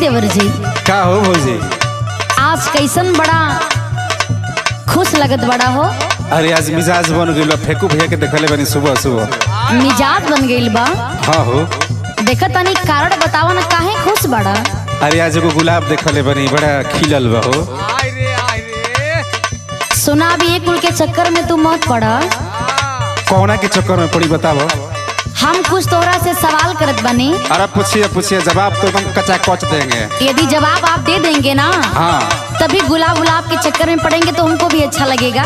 देवर जी का हो भौजी? आज कैसन बड़ा खुश लगत बड़ा हो। अरे आज मिजाज बन गइल बा, फेकू भैया के देखले बनी सुबह सुबह। मिजाज बन गइल बा? हाँ हो। देखा तनी कारण बतावा ना, काहे खुश बड़ा? अरे आज एगो गुलाब देखले बनी, बड़ा खिलल बा हो। सुना भी एक कुल के चक्कर में तू मत पड़ा। कौना के चक्कर में पड़ी बताबो? हम कुछ तोरा से सवाल करत बनी। अरे पूछिए पूछिए, जवाब तो एकदम कचा कच देंगे। यदि जवाब आप दे देंगे ना, हाँ तभी गुलाब गुलाब के चक्कर में पड़ेंगे तो हमको भी अच्छा लगेगा।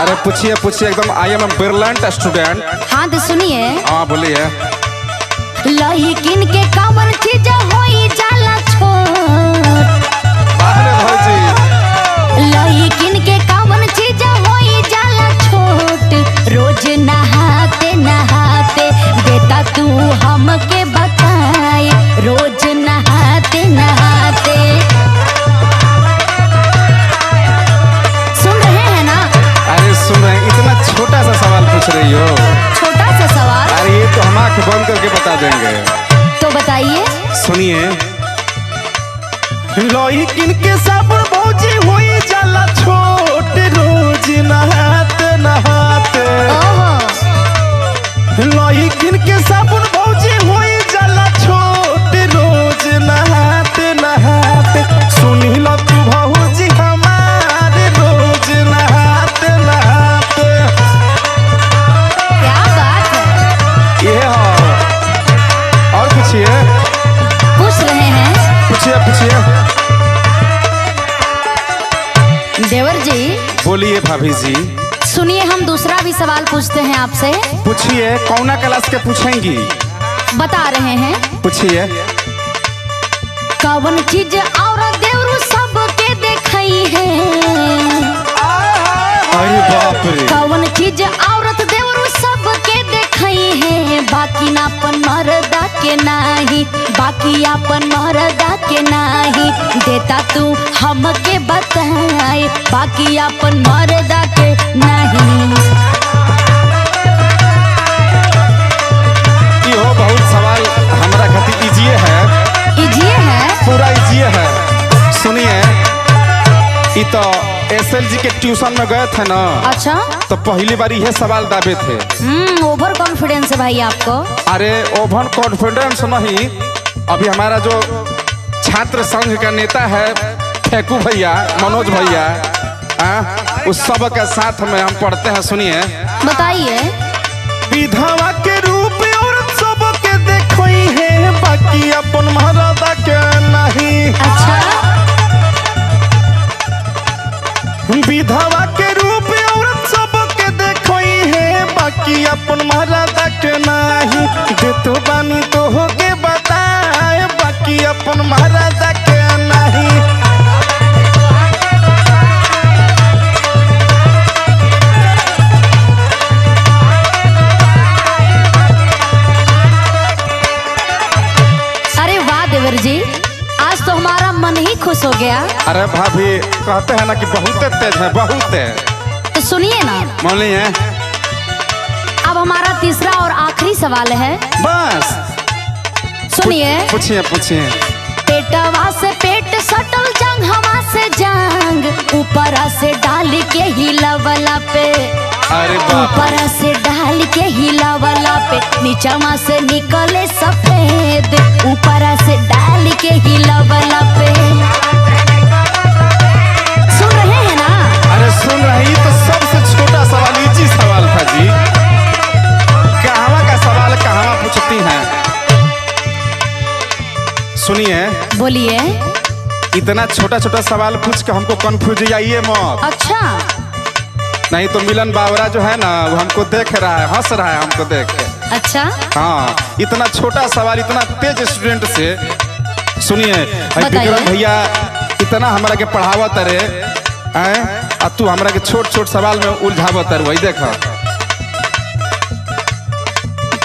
अरे पूछिए पूछिए, एकदम आई एम ब्रिलियंट स्टूडेंट। हाँ तो सुनिए। हाँ बोलिए। लहिकिन के कमर चीज होई जाला छोट। अरे भौजी। लहिकिन के कमर चीज होई जाला छोट। रोज नहाते नहाते बेटा तू हमके बताए, रोज नहाते नहाते। सुन रहे हैं ना? अरे सुन रहे हैं, इतना छोटा सा सवाल पूछ रही हो। छोटा सा सवाल? अरे ये तो हम आँख बंद करके बता देंगे। तो बताइए। सुनिए। लहिकिन के साबुन भौजी होई जाला छोट, रोज नहाते नहाते। ओहो। लहिकिन के साबुन भौजी होई जाला छोट, रोज नहाते नहाते। सुनी लो तू भौजी हमारे, रोज नहाते नहाते। क्या बात है। ये हो। और पूछिए। पूछ रहे हैं? पूछिए पूछिए। देवर जी बोलिए भाभी जी। सुनिए, हम दूसरा भी सवाल पूछते हैं आपसे। पूछिए, कौना क्लास के पूछेंगी? बता रहे हैं। पूछिए। कौन चीज और देवरू सबके देखई है। अरे बाप रे। कौन चीज औरत देवरू सबके देखई है। बाकी नापन मर्दा के नाही, बाकी अपन मर्दा के नाही। देता तू हमके बताए, बाकी अपन मर्दा के नहीं। हो बहुत सवाल हमारा खातिर इजिए है। इजिए है? पूरा इजिए है। सुनिए, ये तो एसएलजी के ट्यूशन में गए थे ना। अच्छा। तो पहली बार यह सवाल दावे थे। ओवर कॉन्फिडेंस है भाई आपको। अरे ओवर कॉन्फिडेंस नहीं, अभी हमारा जो छात्र संघ का नेता है फेकू भैया, मनोज भैया, उस सब के साथ में हम पढ़ते हैं। सुनिए। बताइए। विधवा के रूप और सबके देखई है, बाकी अपन मर्दा के नहीं। अच्छा। विधवा के रूप और सबके देखई है, बाकी अपन मर्दा के नहीं। देतो बानी तो होके बताए, बाकी अपन मर्दा के नहीं। अरे वाह देवर जी, आज तो हमारा मन ही खुश हो गया। अरे भाभी, कहते हैं ना कि बहुत तेज है, बहुत। तो सुनिए ना। बोलिए। अब हमारा तीसरा और आखिरी सवाल है। बस सुनिए। पूछिए पूछिए। पेटवा से पेट सटल, जंघवा से जंग, ऊपर से डाल के हिलावला पे। अरे बाप। ऊपर से डाल के हिलावला पे, नीचवा से निकले सफेद। ऊपर से डाल के हिलावला पे। सुन रहे हैं ना? अरे सुन रही तो सबसे छोटा सवाल, इजी सवाल था जी। कहवा का सवाल कहवा पूछती हैं। सुनिए। बोलिए। इतना छोटा छोटा सवाल पूछ के हमको कंफ्यूज आइए मत। अच्छा। नहीं तो मिलन बावरा जो है ना, वो हमको देख रहा है, हंस रहा है हमको देख के। अच्छा। हाँ, इतना छोटा सवाल इतना तेज स्टूडेंट से। सुनिए, विक्रम भैया इतना हमारा के पढ़ावत रे, और तू हमारा के छोट छोट सवाल में उलझावत रे। वही देखा।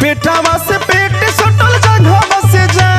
पेटवा से पेट सटल, जंघवा से जंग,